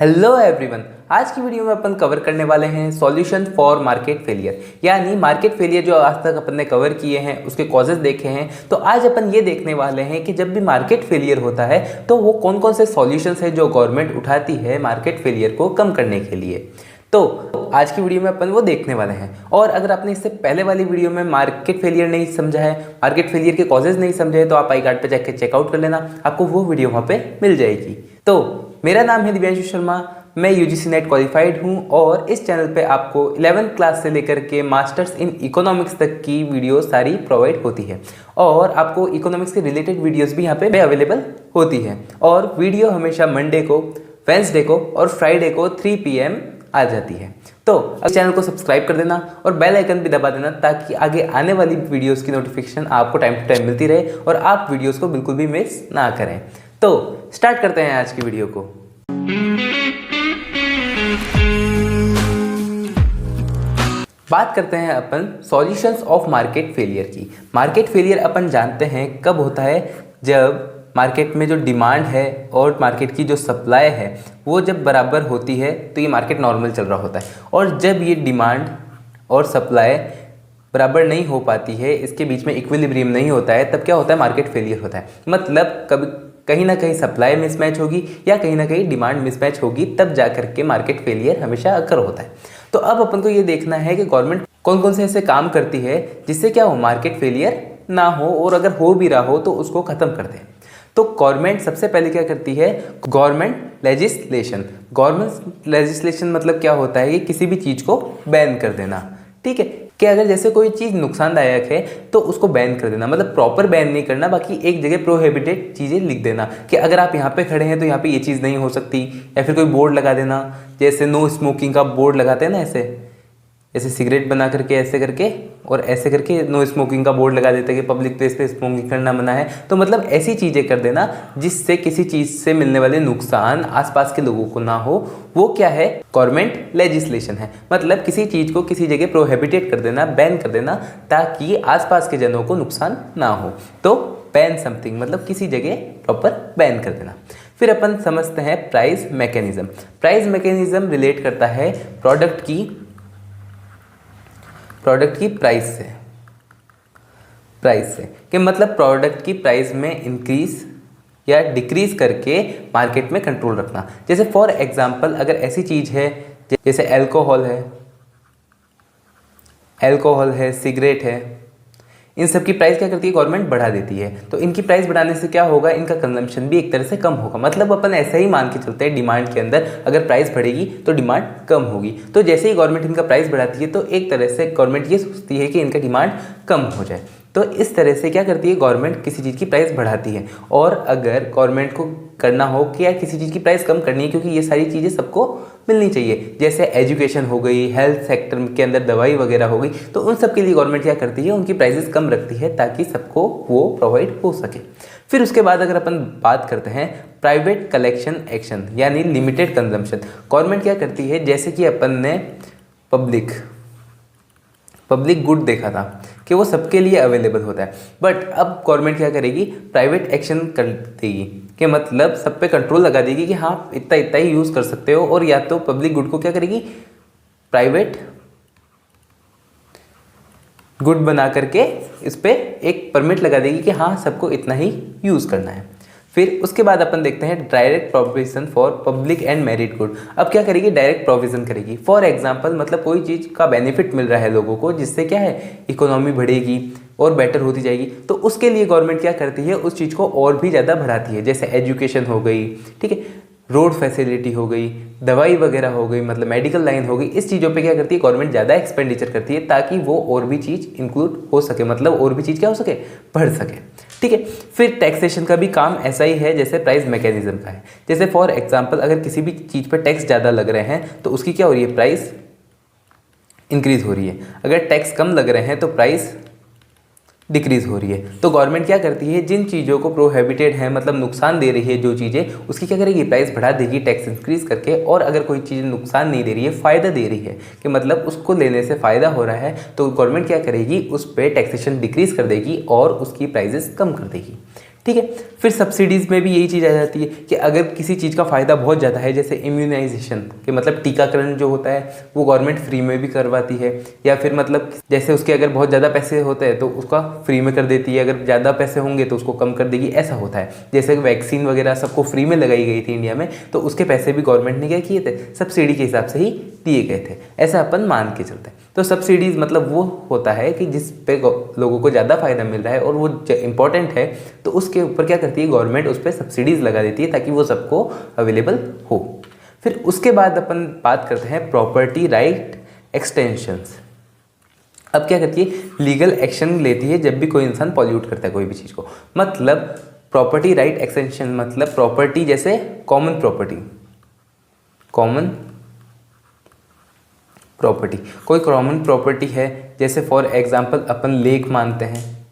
Hello everyone, आज की video में अपन कवर करने वाले हैं सॉल्यूशन फॉर मार्केट फेलियर। यानी मार्केट फेलियर जो आज तक अपन ने कवर किए हैं उसके कॉजेज देखे हैं। तो आज अपन ये देखने वाले हैं कि जब भी मार्केट फेलियर होता है तो वो कौन कौन से सॉल्यूशंस हैं जो गवर्नमेंट उठाती है मार्केट फेलियर को कम करने के लिए। तो आज की वीडियो में अपन वो देखने वाले हैं। और अगर आपने इससे पहले वाली वीडियो में मार्केट फेलियर नहीं समझा है, मार्केट फेलियर के कॉजेज नहीं समझे, तो आप आई कार्ड पे जाके चेकआउट कर लेना, आपको वो वीडियो वहाँ पे मिल जाएगी। तो मेरा नाम है दिव्यांशु शर्मा, मैं यूजीसी नेट क्वालिफाइड हूँ और इस चैनल पे आपको 11th क्लास से लेकर के मास्टर्स इन इकोनॉमिक्स तक की वीडियो सारी प्रोवाइड होती है और आपको इकोनॉमिक्स के रिलेटेड वीडियोस भी यहाँ पे अवेलेबल होती है। और वीडियो हमेशा मंडे को, वेंसडे को और फ्राइडे को 3 PM आ जाती है। तो इस चैनल को सब्सक्राइब कर देना और बेल आइकन भी दबा देना ताकि आगे आने वाली वीडियोस की नोटिफिकेशन आपको टाइम टू टाइम मिलती रहे और आप वीडियोस को बिल्कुल भी मिस ना करें। तो स्टार्ट करते हैं आज की वीडियो को। बात करते हैं अपन सॉल्यूशंस ऑफ मार्केट फेलियर की। मार्केट फेलियर अपन जानते हैं कब होता है, जब मार्केट में जो डिमांड है और मार्केट की जो सप्लाई है वो जब बराबर होती है तो ये मार्केट नॉर्मल चल रहा होता है। और जब ये डिमांड और सप्लाई बराबर नहीं हो पाती है, इसके बीच में इक्विलिब्रियम नहीं होता है, तब क्या होता है, मार्केट फेलियर होता है। मतलब कभी कहीं ना कहीं सप्लाई मिसमैच होगी या कहीं ना कहीं डिमांड मिसमैच होगी, तब जा करके मार्केट फेलियर हमेशा अकर होता है। तो अब अपन को ये देखना है कि गवर्नमेंट कौन कौन से ऐसे काम करती है जिससे क्या हो, मार्केट फेलियर ना हो, और अगर हो भी रहा हो तो उसको खत्म कर दे। तो गवर्नमेंट सबसे पहले क्या करती है, गवर्नमेंट लेजिस्लेशन। गवर्नमेंट लेजिस्लेशन मतलब क्या होता है कि किसी भी चीज़ को बैन कर देना। ठीक है, कि अगर जैसे कोई चीज़ नुकसानदायक है तो उसको बैन कर देना, मतलब प्रॉपर बैन नहीं करना, बाकी एक जगह प्रोहिबिटेड चीज़ें लिख देना कि अगर आप यहाँ पे खड़े हैं तो यहाँ पे ये चीज़ नहीं हो सकती। या फिर कोई बोर्ड लगा देना, जैसे नो स्मोकिंग का बोर्ड लगाते हैं ना, ऐसे सिगरेट बना करके ऐसे करके और ऐसे करके नो स्मोकिंग का बोर्ड लगा देते हैं कि पब्लिक प्लेस पे स्मोकिंग करना मना है। तो मतलब ऐसी चीज़ें कर देना जिससे किसी चीज़ से मिलने वाले नुकसान आसपास के लोगों को ना हो। वो क्या है, गवर्नमेंट लेजिस्लेशन है। मतलब किसी चीज़ को किसी जगह प्रोहिबिटेड कर देना, बैन कर देना, ताकि आसपास के जनों को नुकसान ना हो। तो बैन समथिंग मतलब किसी जगह प्रॉपर बैन कर देना। फिर अपन समझते हैं price mechanism. Price mechanism relate करता है प्रोडक्ट की प्राइस से कि मतलब प्रोडक्ट की प्राइस में इंक्रीज या डिक्रीज करके मार्केट में कंट्रोल रखना। जैसे फॉर एग्जांपल अगर ऐसी चीज़ है जैसे अल्कोहल है, सिगरेट है, इन सब की प्राइस क्या करती है, गवर्नमेंट बढ़ा देती है। तो इनकी प्राइस बढ़ाने से क्या होगा, इनका कंजम्पशन भी एक तरह से कम होगा। मतलब अपन ऐसा ही मान के चलते हैं, डिमांड के अंदर अगर प्राइस बढ़ेगी तो डिमांड कम होगी। तो जैसे ही गवर्नमेंट इनका प्राइस बढ़ाती है तो एक तरह से गवर्नमेंट ये सोचती है कि इनका डिमांड कम हो जाए। तो इस तरह से क्या करती है, गवर्नमेंट किसी चीज़ की प्राइस बढ़ाती है। और अगर गवर्नमेंट को करना हो कि यार किसी चीज़ की प्राइस कम करनी है, क्योंकि ये सारी चीज़ें सबको मिलनी चाहिए, जैसे एजुकेशन हो गई, हेल्थ सेक्टर के अंदर दवाई वगैरह हो गई, तो उन सब के लिए गवर्नमेंट क्या करती है, उनकी प्राइसेस कम रखती है ताकि सबको वो प्रोवाइड हो सके। फिर उसके बाद अगर अपन बात करते हैं प्राइवेट कलेक्शन एक्शन यानी लिमिटेड कंजम्पशन। गवर्नमेंट क्या करती है, जैसे कि अपन ने पब्लिक गुड देखा था कि वो सबके लिए अवेलेबल होता है, बट अब गवर्नमेंट क्या करेगी, प्राइवेट एक्शन कर देगी कि मतलब सब पे कंट्रोल लगा देगी कि हाँ इतना ही यूज़ कर सकते हो। और या तो पब्लिक गुड को क्या करेगी, प्राइवेट गुड बना करके इस पे एक परमिट लगा देगी कि हाँ सबको इतना ही यूज़ करना है। फिर उसके बाद अपन देखते हैं direct provision for public and merit good. अब क्या करेगी, डायरेक्ट प्रोविजन करेगी। फॉर एग्जांपल मतलब कोई चीज़ का बेनिफिट मिल रहा है लोगों को, जिससे क्या है, इकोनॉमी बढ़ेगी और बेटर होती जाएगी। तो उसके लिए गवर्नमेंट क्या करती है, उस चीज़ को और भी ज़्यादा बढ़ाती है। जैसे एजुकेशन हो गई, ठीक है, रोड फैसिलिटी हो गई, दवाई वगैरह हो गई, मतलब मेडिकल लाइन हो गई। इस चीज़ों पे क्या करती है, गवर्नमेंट ज़्यादा एक्सपेंडिचर करती है ताकि वो और भी चीज़ इंक्लूड हो सके, मतलब और भी चीज़ क्या हो सके, बढ़ सके। ठीक है, फिर टैक्सेशन का भी काम ऐसा ही है जैसे प्राइस मैकेनिज्म का है। जैसे फॉर एग्जांपल अगर किसी भी चीज़ पर टैक्स ज़्यादा लग रहे हैं तो उसकी क्या हो रही है, प्राइस इंक्रीज हो रही है। अगर टैक्स कम लग रहे हैं तो प्राइस डिक्रीज हो रही है। तो गवर्नमेंट क्या करती है, जिन चीज़ों को प्रोहिबिटेड है, मतलब नुकसान दे रही है जो चीज़ें, उसकी क्या करेगी, प्राइस बढ़ा देगी टैक्स इंक्रीज करके। और अगर कोई चीज़ नुकसान नहीं दे रही है, फ़ायदा दे रही है कि मतलब उसको लेने से फ़ायदा हो रहा है, तो गवर्नमेंट क्या करेगी, उस पर टैक्सेशन डिक्रीज कर देगी और उसकी प्राइजेस कम कर देगी। ठीक है। फिर सब्सिडीज़ में भी यही चीज़ आ जाती है कि अगर किसी चीज़ का फ़ायदा बहुत ज़्यादा है, जैसे इम्यूनाइजेशन के मतलब टीकाकरण जो होता है वो गवर्नमेंट फ्री में भी करवाती है, या फिर मतलब जैसे उसके अगर बहुत ज़्यादा पैसे होते हैं तो उसका फ्री में कर देती है, अगर ज़्यादा पैसे होंगे तो उसको कम कर देगी, ऐसा होता है। जैसे वैक्सीन वगैरह सबको फ्री में लगाई गई थी इंडिया में, तो उसके पैसे भी गवर्नमेंट ने क्या किए थे, सब्सिडी के हिसाब से ही दिए गए थे, ऐसा अपन मान के चलते हैं। तो सब्सिडीज़ मतलब वो होता है कि जिस पे लोगों को ज़्यादा फायदा मिल रहा है और वो इंपॉर्टेंट है, तो उसके ऊपर क्या करती है गवर्नमेंट, उस पर सब्सिडीज़ लगा देती है ताकि वो सबको अवेलेबल हो। फिर उसके बाद अपन बात करते हैं प्रॉपर्टी राइट एक्सटेंशंस। अब क्या करती है, लीगल एक्शन लेती है जब भी कोई इंसान पॉल्यूट करता है कोई भी चीज़ को। मतलब प्रॉपर्टी राइट एक्सटेंशन मतलब प्रॉपर्टी जैसे कॉमन प्रॉपर्टी कोई कॉमन प्रॉपर्टी है, जैसे फॉर एग्जांपल अपन लेक मानते हैं,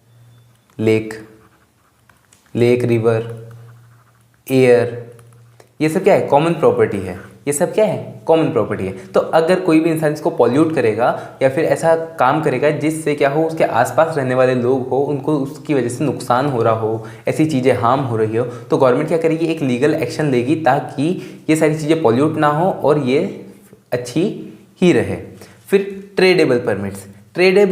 लेक रिवर, एयर, ये सब क्या है, कॉमन प्रॉपर्टी है। ये सब क्या है, कॉमन प्रॉपर्टी है। तो अगर कोई भी इंसान इसको पॉल्यूट करेगा या फिर ऐसा काम करेगा जिससे क्या हो, उसके आसपास रहने वाले लोग हो उनको उसकी वजह से नुकसान हो रहा हो, ऐसी चीज़ें हार्म हो रही हो, तो गवर्नमेंट क्या करेगी, एक लीगल एक्शन लेगी ताकि ये सारी चीज़ें पॉल्यूट ना हो और ये अच्छी ही रहे। फिर ट्रेडेबल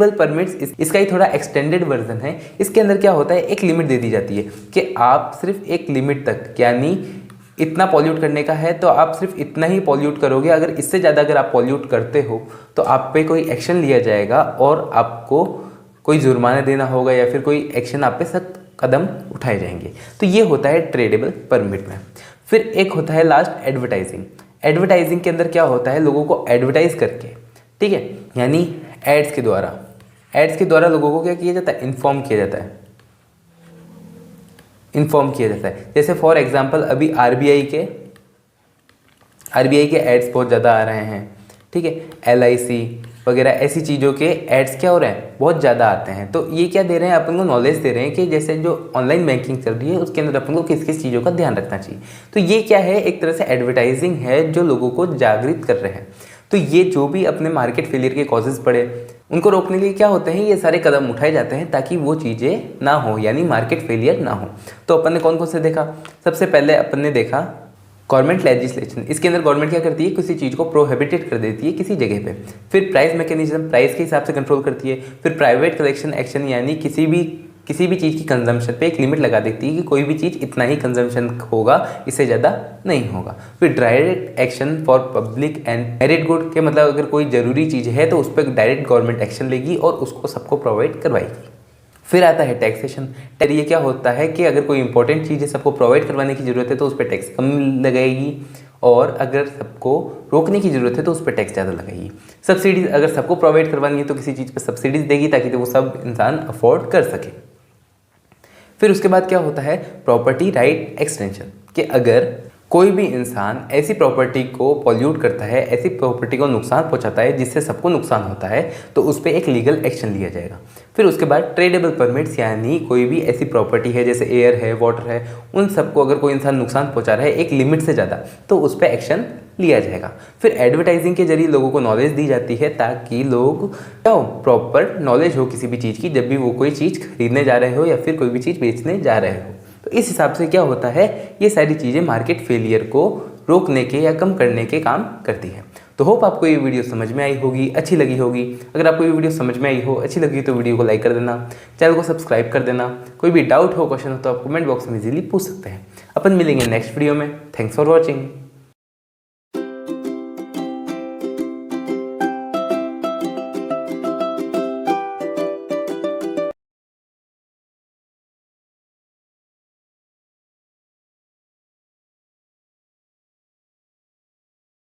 परमिट्स इसका ही थोड़ा एक्सटेंडेड वर्जन है। इसके अंदर क्या होता है, एक लिमिट दे दी जाती है कि आप सिर्फ एक लिमिट तक, यानी इतना पॉल्यूट करने का है तो आप सिर्फ इतना ही पॉल्यूट करोगे, अगर इससे ज़्यादा अगर आप पॉल्यूट करते हो तो आप पे कोई एक्शन लिया जाएगा और आपको कोई जुर्माना देना होगा या फिर कोई एक्शन आप पे सख्त कदम उठाए जाएंगे। तो ये होता है ट्रेडेबल परमिट में। फिर एक होता है लास्ट एडवर्टाइजिंग के अंदर क्या होता है, लोगों को एडवर्टाइज करके, ठीक है, यानी एड्स के द्वारा लोगों को क्या किया जाता है, इन्फॉर्म किया जाता है। जैसे फॉर एग्जांपल अभी आरबीआई के एड्स बहुत ज़्यादा आ रहे हैं, ठीक है, LIC वगैरह ऐसी चीज़ों के एड्स क्या हो रहे हैं, बहुत ज़्यादा आते हैं। तो ये क्या दे रहे हैं, अपन को नॉलेज दे रहे हैं कि जैसे जो ऑनलाइन बैंकिंग चल रही है उसके अंदर अपन को किस किस चीज़ों का ध्यान रखना चाहिए। तो ये क्या है, एक तरह से एडवर्टाइजिंग है जो लोगों को जागृत कर रहे हैं। तो ये जो भी अपने मार्केट फेलियर के कॉजेज़ पड़े उनको रोकने के लिए क्या होते हैं, ये सारे कदम उठाए जाते हैं ताकि वो चीज़ें ना हो, यानी मार्केट फेलियर ना हो। तो अपन ने कौन कौन से देखा, सबसे पहले अपन ने देखा गवर्नमेंट लेजिस्लेशन। इसके अंदर गवर्नमेंट क्या करती है, किसी चीज़ को प्रोहिबिटेड कर देती है किसी जगह पे। फिर प्राइस मैकेनिज्म, प्राइस के हिसाब से कंट्रोल करती है। फिर प्राइवेट कलेक्शन एक्शन, यानी किसी भी चीज़ की कंजम्पशन पे एक लिमिट लगा देती है कि कोई भी चीज़ इतना ही कंजम्पशन होगा, इससे ज़्यादा नहीं होगा। फिर direct action for public and merit good के मतलब अगर कोई ज़रूरी चीज़ है तो उस पर डायरेक्ट गवर्नमेंट एक्शन लेगी और उसको सबको प्रोवाइड करवाएगी। फिर आता है टैक्सेशन। ये क्या होता है कि अगर कोई इंपॉर्टेंट चीज़ है सबको प्रोवाइड करवाने की ज़रूरत है तो उस पर टैक्स कम लगाएगी, और अगर सबको रोकने की ज़रूरत है तो उस पर टैक्स ज़्यादा लगाएगी। सब्सिडीज़, अगर सबको प्रोवाइड करवानी है तो किसी चीज़ पर सब्सिडीज़ देगी ताकि वो सब इंसान अफोर्ड कर सके। फिर उसके बाद क्या होता है, प्रॉपर्टी राइट एक्सटेंशन, कि अगर कोई भी इंसान ऐसी प्रॉपर्टी को पॉल्यूट करता है, ऐसी प्रॉपर्टी को नुकसान पहुंचाता है जिससे सबको नुकसान होता है, तो उस पर एक लीगल एक्शन लिया जाएगा। फिर उसके बाद ट्रेडेबल परमिट्स, यानी कोई भी ऐसी प्रॉपर्टी है जैसे एयर है, वाटर है, उन सबको अगर कोई इंसान नुकसान पहुंचा रहा है एक लिमिट से ज़्यादा तो उस पर एक्शन लिया जाएगा। फिर एडवर्टाइजिंग के जरिए लोगों को नॉलेज दी जाती है ताकि लोग क्या हो, प्रॉपर नॉलेज हो किसी भी चीज़ की, जब भी वो कोई चीज़ खरीदने जा रहे हो या फिर कोई भी चीज़ बेचने जा रहे हो। तो इस हिसाब से क्या होता है, ये सारी चीज़ें मार्केट फेलियर को रोकने के या कम करने के काम करती है। तो होप आपको ये वीडियो समझ में आई होगी, अच्छी लगी होगी। अगर आपको ये वीडियो समझ में आई हो, अच्छी लगी तो वीडियो को लाइक कर देना, चैनल को सब्सक्राइब कर देना। कोई भी डाउट हो, क्वेश्चन हो तो आप कमेंट बॉक्स में इजीली पूछ सकते हैं। अपन मिलेंगे नेक्स्ट वीडियो में। Thanks for watching.